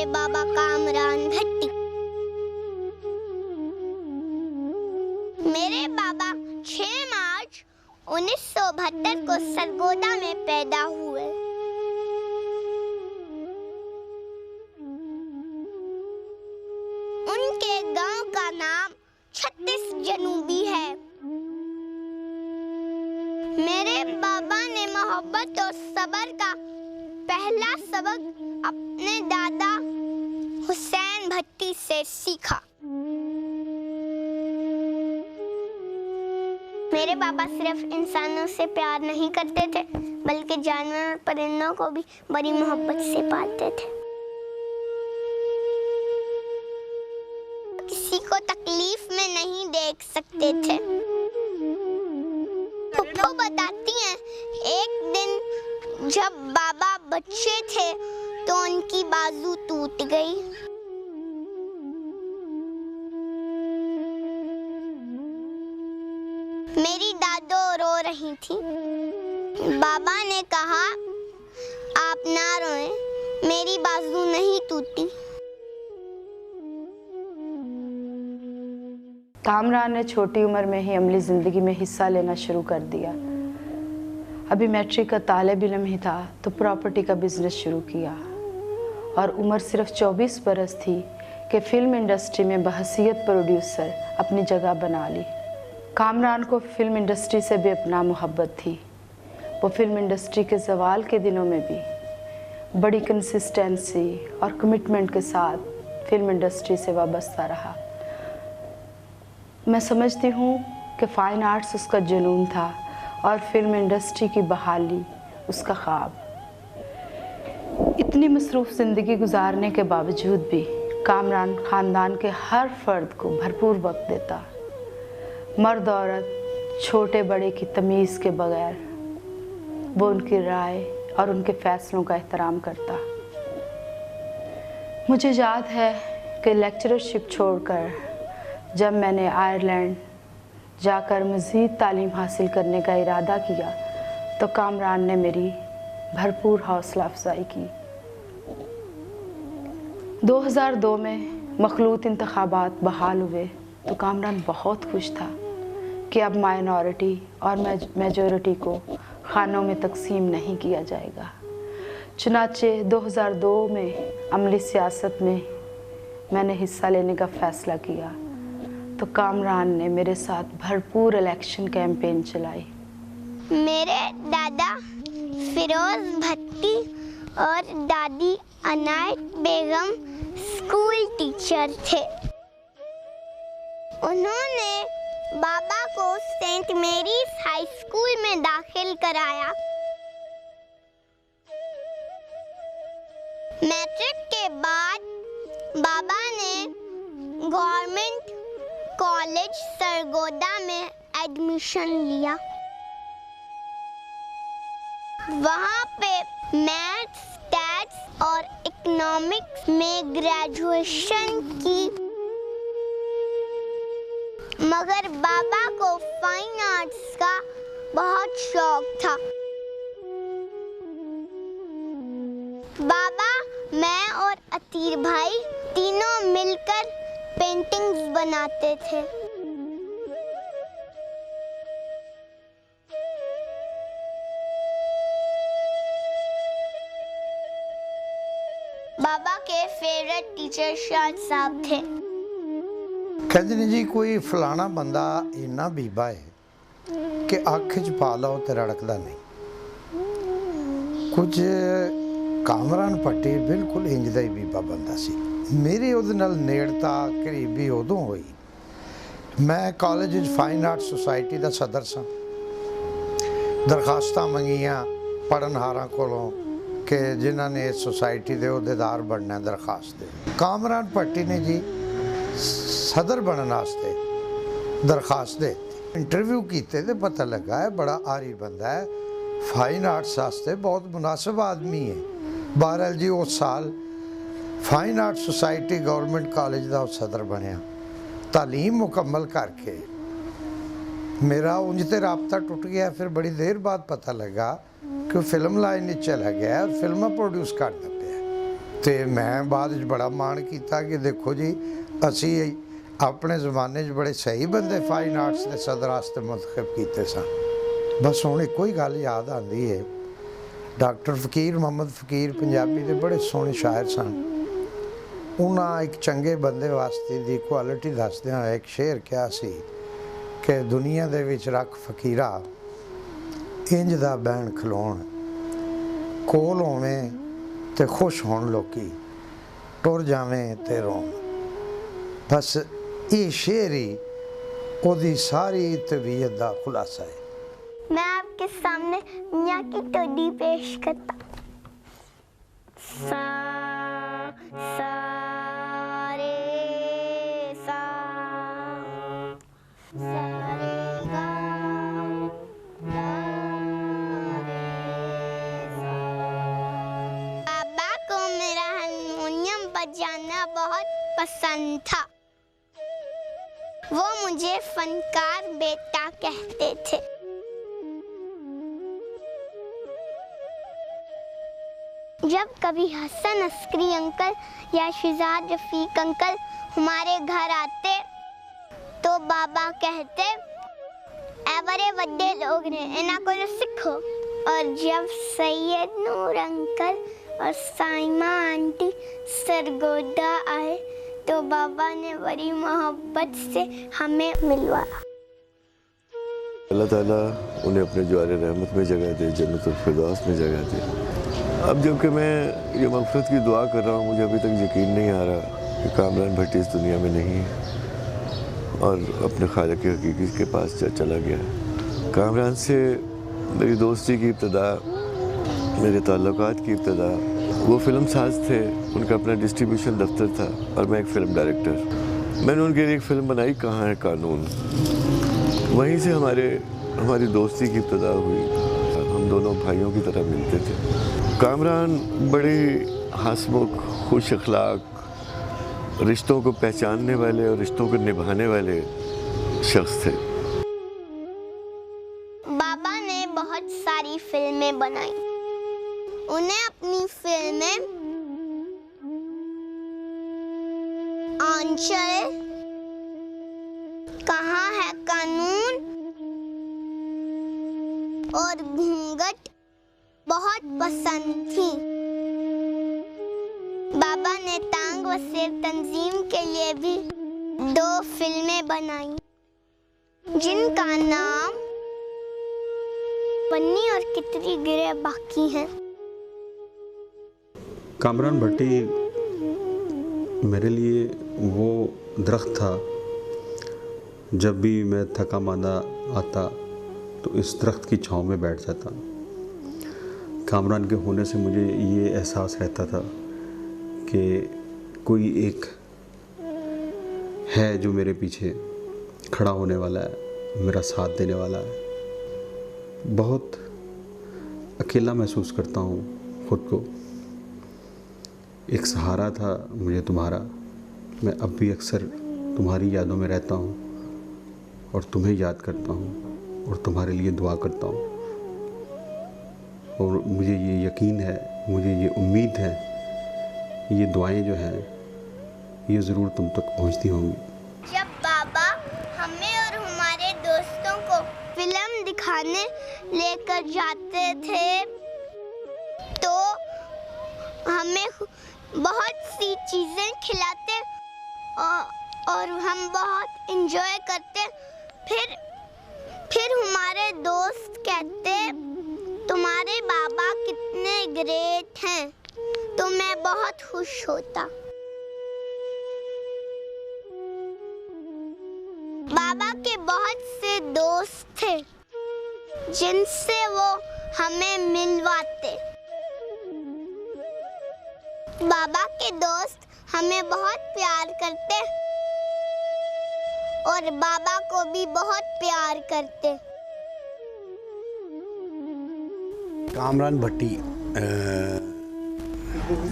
बाबा कामरान भट्टी। मेरे बाबा 6 मार्च 1972 को सरगोदा में पैदा हुए। उनके गांव का नाम 36 जनूबी है। मेरे बाबा ने मोहब्बत और सब्र का पहला सबक अपने दादा हुसैन भट्टी से सीखा। मेरे बाबा सिर्फ इंसानों से प्यार नहीं करते थे, बल्कि जानवर और परिंदों को भी बड़ी मोहब्बत से पालते थे। किसी को तकलीफ में नहीं देख सकते थे। फूफो बताती हैं, एक दिन जब बाबा बच्चे थे तो उनकी बाजू टूट गई। मेरी दादो रो रही थी। बाबा ने कहा, आप ना रोएं, मेरी बाजू नहीं टूटी। कामरान ने छोटी उम्र में ही अमली ज़िंदगी में हिस्सा लेना शुरू कर दिया। अभी मैट्रिक का तालिब इल्म ही था तो प्रॉपर्टी का बिजनेस शुरू किया और उम्र सिर्फ 24 बरस थी कि फिल्म इंडस्ट्री में बहसीयत प्रोड्यूसर अपनी जगह बना ली। कामरान को फिल्म इंडस्ट्री से भी अपना मोहब्बत थी। वो फिल्म इंडस्ट्री के ज़वाल के दिनों में भी बड़ी कंसिस्टेंसी और कमिटमेंट के साथ फिल्म इंडस्ट्री से वाबस्ता रहा। मैं समझती हूँ कि फ़ाइन आर्ट्स उसका जुनून था और फिल्म इंडस्ट्री की बहाली उसका ख्वाब। इतनी मसरूफ़ ज़िंदगी गुजारने के बावजूद भी कामरान ख़ानदान के हर फ़र्द को भरपूर वक्त देता। मर्द औरत छोटे बड़े की तमीज़ के बगैर वो उनकी राय और उनके फ़ैसलों का एहतराम करता। मुझे याद है कि लेक्चरशिप छोड़कर जब मैंने आयरलैंड जाकर मज़ीद तालीम हासिल करने का इरादा किया तो कामरान ने मेरी भरपूर हौसला अफजाई की। 2002 में मखलूत इंतखाबात बहाल हुए तो कामरान बहुत खुश था कि अब माइनॉरिटी और मेजॉरिटी को खानों में तकसीम नहीं किया जाएगा। चुनाचे 2002 में अमली सियासत में मैंने हिस्सा लेने का फ़ैसला किया तो कामरान ने मेरे साथ भरपूर इलेक्शन कैंपेन चलाई। मेरे दादा फिरोज भट्टी और दादी अनायत बेगम स्कूल टीचर थे। उन्होंने बाबा को सेंट मेरीज हाई स्कूल में दाखिल कराया। मैट्रिक के बाद बाबा ने गवर्नमेंट कॉलेज सरगोदा में एडमिशन लिया। वहाँ पे मैथ्स, स्टैट्स और इकोनॉमिक्स में ग्रेजुएशन की, मगर बाबा को फाइन आर्ट्स का बहुत शौक था। बाबा, मैं और अतीर भाई तीनों मिलकर पेंटिंग्स बनाते थे। बाबा के फेवरेट टीचर शाह साहब थे। कहते ने जी कोई फलाना बंदा इन्ना बीबा है कि अख च पा लो तो रड़कदा नहीं। कुछ कामरान भट्टी बिल्कुल इंज दा ही बीबा बंदा सी। मेरी उहदे नाल नेड़ता करीबी उदों हुई। मैं कॉलेज फाइन आर्ट सोसाइटी का सदर सा। दरखास्तां मंगियां पढ़नहारां कोलों कि जिन्हां ने इस सोसाइटी के अहुदेदार बनना दरखास्त दे। कामरान भट्टी ने जी सदर बनने वास्ते दरखास्त दे। इंटरव्यू किए तो पता लगा है बड़ा आरी बंदा है, फाइन आर्ट्स वास्ते बहुत मुनासिब आदमी है। बहरहाल जी उस साल fine art society government college का सदर बनया। तालीम मुकम्मल करके मेरा उंज तो राबता टुट गया। फिर बड़ी देर बाद पता लगा कि फिल्म लाइन चला गया और फिल्म प्रोड्यूस करता पाया। ਤੇ ਮੈਂ ਬਾਅਦ ਵਿੱਚ ਬੜਾ ਮਾਣ ਕੀਤਾ ਕਿ ਦੇਖੋ ਜੀ ਅਸੀਂ ਆਪਣੇ ਜ਼ਮਾਨੇ 'ਚ ਬੜੇ ਸਹੀ ਬੰਦੇ ਫਾਈਨ ਆਰਟਸ ਦੇ ਸਦਰ ਵਾਸਤੇ ਮੁੰਤਖਬ ਕੀਤੇ ਸਨ। ਬਸ ਹੁਣ ਇੱਕੋ ਹੀ ਗੱਲ ਯਾਦ ਆਉਂਦੀ ਹੈ, ਡਾਕਟਰ ਫਕੀਰ ਮੁਹੰਮਦ ਫਕੀਰ ਪੰਜਾਬੀ ਦੇ ਬੜੇ ਸੋਹਣੇ ਸ਼ਾਇਰ ਸਨ। ਉਹਨਾਂ ਇੱਕ ਚੰਗੇ ਬੰਦੇ ਵਾਸਤੇ ਦੀ ਕੁਆਲਿਟੀ ਦੱਸਦਿਆਂ ਹੋਇਆ ਇੱਕ ਸ਼ੇਰ ਕਿਹਾ ਸੀ ਕਿ ਦੁਨੀਆ ਦੇ ਵਿੱਚ ਰੱਖ ਫਕੀਰਾ ਇੰਜ ਦਾ ਬਹਿਣ ਖਲੋਣ, ਕੋਲ ਹੋਵੇਂ ਤੇ खुश होण लोकी, टुर जावें ते रोण। बस ये शेर ही ओदी सारी तबीयत दा खुलासा है। मैं आपके सामने मियाँ की टोडी पेश करता। सा सा रे सा सा रे गा गा रे सा। बाबा को मेरा हारमोनियम बजाना बहुत पसंद था। वो मुझे फनकार बेटा कहते थे। जब कभी हसन अस्करी अंकल या शिजाद रफीक अंकल हमारे घर आते तो बाबा कहते ए बड़े बड़े लोग ने इन्हें को सीखो। और जब सैयद नूर अंकल और साइमा आंटी सरगोदा आए तो बाबा ने बड़ी मोहब्बत से हमें मिलवाया। अल्लाह ताला उन्हें अपने ज्वार रहमत में जगह दे, जन्नतुल फिरदौस में जगह दे। अब जबकि मैं ये मग़फ़िरत की दुआ कर रहा हूँ, मुझे अभी तक यकीन नहीं आ रहा कि कामरान भट्टी इस दुनिया में नहीं है और अपने खालिक हकीकी के पास चला गया है। कामरान से मेरी दोस्ती की इब्तदा, मेरे ताल्लुकात की इब्तदा, वो फ़िल्म साज थे, उनका अपना डिस्ट्रीब्यूशन दफ्तर था और मैं एक फ़िल्म डायरेक्टर। मैंने उनके लिए एक फ़िल्म बनाई, कहाँ है कानून। वहीं से हमारी दोस्ती की इब्तदा हुई। हम दोनों भाइयों की तरह मिलते थे। कामरान बड़े हंसमुख, खुश अखलाक, रिश्तों को पहचानने वाले और रिश्तों को निभाने वाले शख्स थे। बाबा ने बहुत सारी फिल्में बनाई। उन्हें अपनी फिल्में आंचल, कहाँ है कानून और घूंघट बहुत पसंद थी। बाबा ने तांग व सेब तंजीम के लिए भी 2 फिल्में बनाई जिनका नाम पन्नी और कितनी गिरे बाकी हैं। कामरान भट्टी मेरे लिए वो दरख्त था, जब भी मैं थका मांदा आता तो इस दरख्त की छांव में बैठ जाता। कामरान के होने से मुझे ये एहसास रहता था कि कोई एक है जो मेरे पीछे खड़ा होने वाला है, मेरा साथ देने वाला है। बहुत अकेला महसूस करता हूँ खुद को। एक सहारा था मुझे तुम्हारा। मैं अब भी अक्सर तुम्हारी यादों में रहता हूँ और तुम्हें याद करता हूँ और तुम्हारे लिए दुआ करता हूँ। और मुझे ये यकीन है, मुझे ये उम्मीद है, ये दुआएं जो हैं ये ज़रूर तुम तक पहुँचती होंगी। जब बाबा हमें और हमारे दोस्तों को फिल्म दिखाने लेकर जाते थे तो हमें बहुत सी चीज़ें खिलाते और हम बहुत इंजॉय करते। फिर हमारे दोस्त कहते तुम्हारे बाबा कितने ग्रेट हैं, तो मैं बहुत खुश होता। बाबा के बहुत से दोस्त थे जिनसे वो हमें मिलवाते। बाबा के दोस्त हमें बहुत प्यार करते और बाबा को भी बहुत प्यार करते। कामरान भट्टी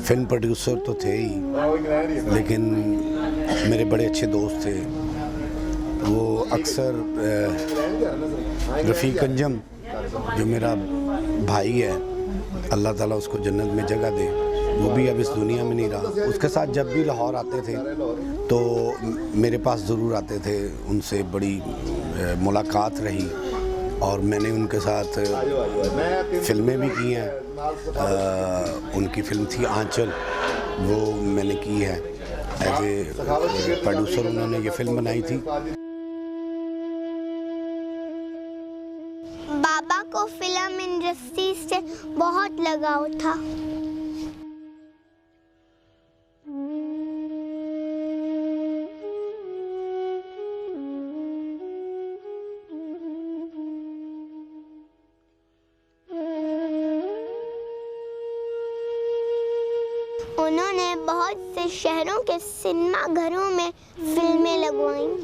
फिल्म प्रोड्यूसर तो थे ही, लेकिन मेरे बड़े अच्छे दोस्त थे। वो अक्सर रफ़ीक अंजम जो मेरा भाई है, अल्लाह ताला उसको जन्नत में जगह दे, वो भी अब इस दुनिया में नहीं रहा। उसके साथ जब भी लाहौर आते थे तो मेरे पास ज़रूर आते थे, उनसे बड़ी मुलाकात रही और मैंने उनके साथ फिल्में भी की हैं। उनकी फिल्म थी आंचल, वो मैंने की है एज ए प्रोड्यूसर, उन्होंने ये फिल्म बनाई थी। बाबा को फिल्म इंडस्ट्री से बहुत लगाव था। उन्होंने बहुत से शहरों के सिनेमा घरों में फिल्में लगवाईं।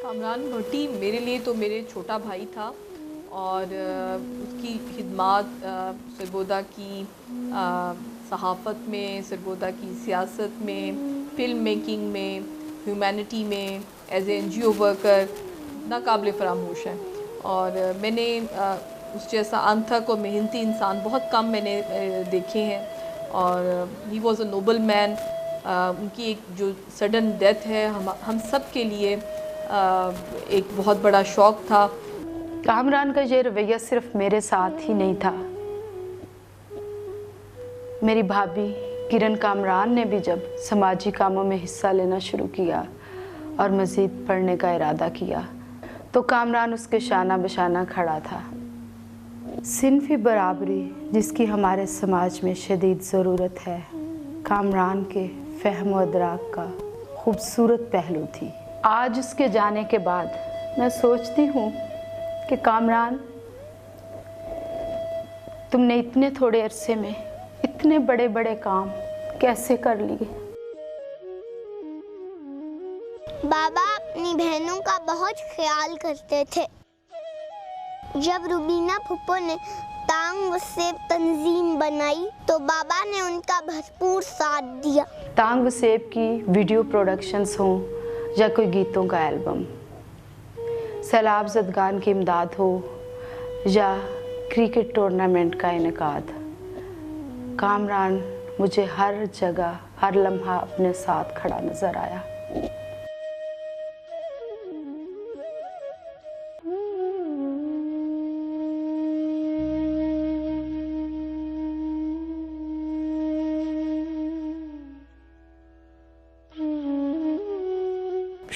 कामरान भट्टी मेरे लिए तो मेरे छोटा भाई था और उसकी खिदमात सरगोदा की सहाफ़त में, सरगोदा की सियासत में, फ़िल्म मेकिंग में, ह्यूमैनिटी में, एज ए NGO वर्कर नाकाबिल फरामोश है। और मैंने उस जैसा अनथक और मेहनती इंसान बहुत कम मैंने देखे हैं। और he was a noble man. उनकी एक जो सडन डेथ है हम सब के लिए एक बहुत बड़ा शौक़ था। कामरान का ये रवैया सिर्फ मेरे साथ ही नहीं था। मेरी भाभी किरण कामरान ने भी जब समाजी कामों में हिस्सा लेना शुरू किया और मज़ीद पढ़ने का इरादा किया तो कामरान उसके शाना बशाना खड़ा था। सिनफी बराबरी जिसकी हमारे समाज में शदीद ज़रूरत है, कामरान के फ़हम व इदराक का खूबसूरत पहलू थी। आज उसके जाने के बाद मैं सोचती हूँ कि कामरान, तुमने इतने थोड़े अरसे में इतने बड़े बड़े काम कैसे कर लिए। बाबा अपनी बहनों का बहुत ख्याल करते थे। जब रुबीना फुप्पो ने तांग वसेब तंजीम बनाई तो बाबा ने उनका भरपूर साथ दिया। तांग वसेब की वीडियो प्रोडक्शंस हों या कोई गीतों का एल्बम, सैलाब ज़दगान की इमदाद हो या क्रिकेट टूर्नामेंट का इनेकाद, कामरान मुझे हर जगह हर लम्हा अपने साथ खड़ा नज़र आया।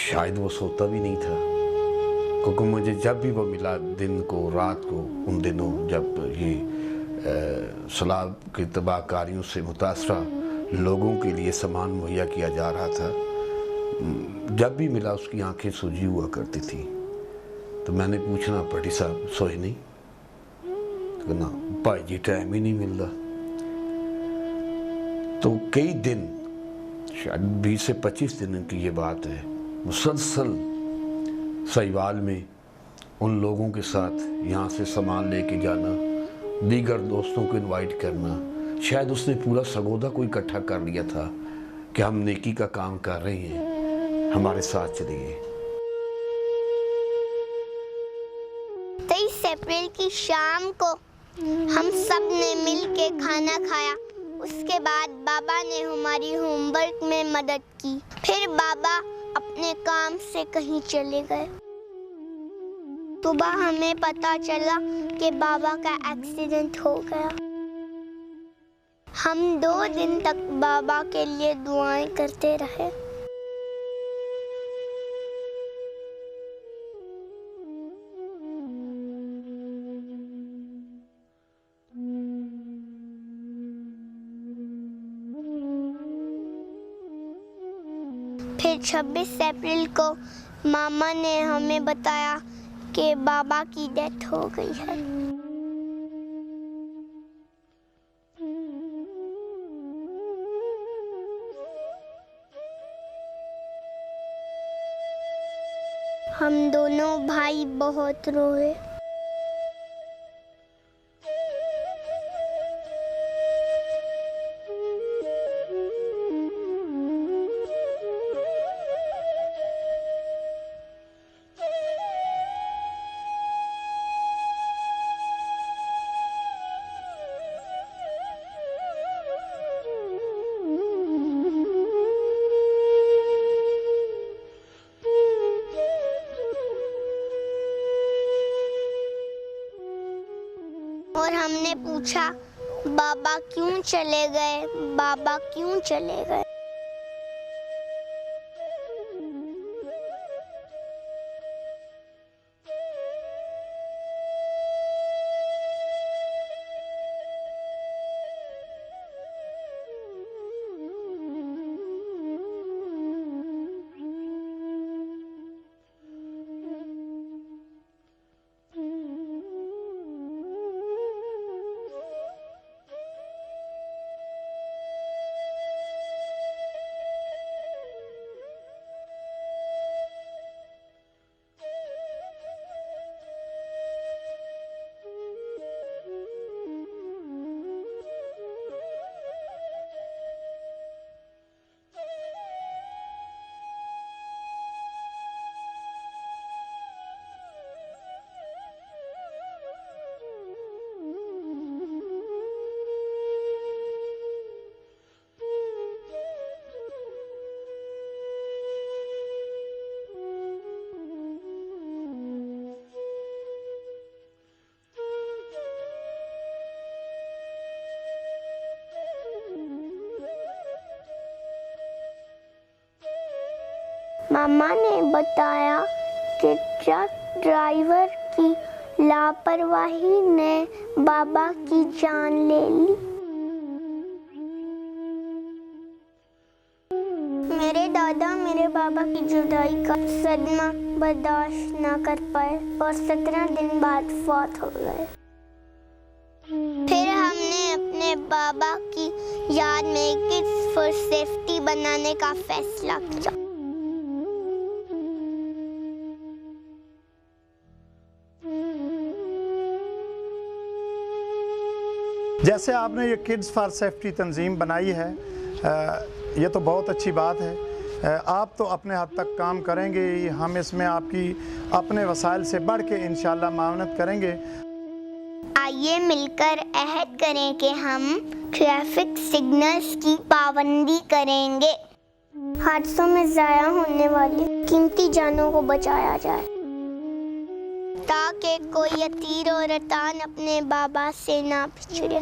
शायद वो सोता भी नहीं था, क्योंकि मुझे जब भी वो मिला, दिन को रात को, उन दिनों जब ये सैलाब की तबाहकारियों से मुतासरा लोगों के लिए सामान मुहैया किया जा रहा था, जब भी मिला उसकी आंखें सूजी हुआ करती थी। तो मैंने पूछना, भट्टी साहब सोए नहीं? तो ना भाई जी टाइम ही नहीं मिलता। तो कई दिन, शायद 20 से 25 दिन की ये बात है, मुसलसल सहीवाल में उन लोगों के साथ यहाँ से सामान लेके जाना, दीगर दोस्तों को इनवाइट करना। शायद उसने पूरा सरगोदा को इकट्ठा कर लिया था कि हम नेकी का काम कर रहे हैं, हमारे साथ चलिए। 23 अप्रैल की शाम को हम सब ने मिल के खाना खाया। उसके बाद बाबा ने हमारी होमवर्क में मदद की। फिर बाबा अपने काम से कहीं चले गए। सुबह हमें पता चला कि बाबा का एक्सीडेंट हो गया। हम 2 दिन तक बाबा के लिए दुआएं करते रहे। फिर 26 अप्रैल को मामा ने हमें बताया कि बाबा की डेथ हो गई है। हम दोनों भाई बहुत रोए। और हमने पूछा, बाबा क्यों चले गए, बाबा क्यों चले गए। मामा ने बताया कि ट्रक ड्राइवर की लापरवाही ने बाबा की जान ले ली। मेरे दादा मेरे बाबा की जुदाई का सदमा बर्दाश्त ना कर पाए और 17 दिन बाद फौत हो गए। फिर हमने अपने बाबा की याद में किड्स फॉर सेफ्टी बनाने का फैसला किया। जैसे आपने ये किड्स फॉर सेफ्टी तंजीम बनाई है, ये तो बहुत अच्छी बात है। आप तो अपने हद तक काम करेंगे, हम इसमें आपकी अपने वसाइल से बढ़ के इंशाल्लाह मावनत करेंगे। आइए मिलकर अहद करें कि हम ट्रैफिक सिग्नल्स की पाबंदी करेंगे, हादसों में ज़ाया होने वाली कीमती जानों को बचाया जाए, ताकि कोई यतीम और रतान अपने बाबा से ना पिछड़े।